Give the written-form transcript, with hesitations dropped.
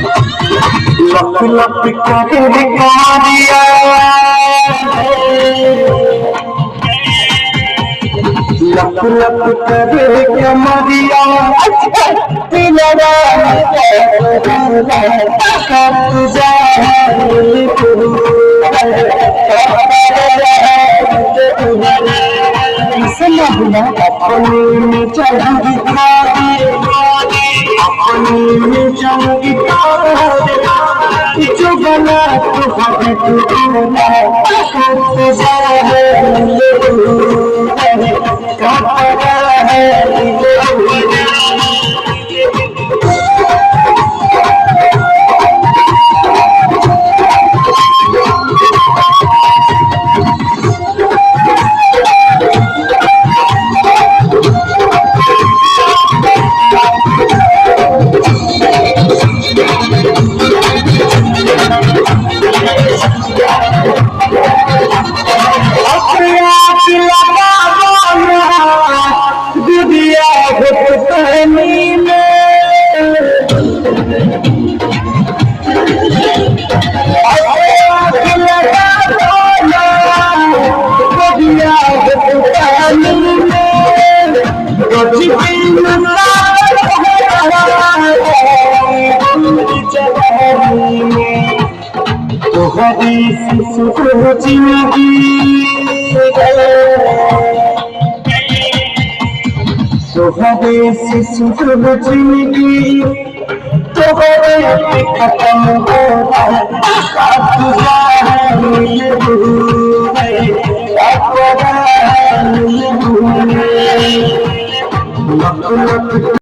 लप लप करे कारिया लप लप करे कमरिया दिलवा कब जा अपनी में चढ़ी अपनी में चढ़ी जो बना तो हमें जिंदगी तो खत्म हो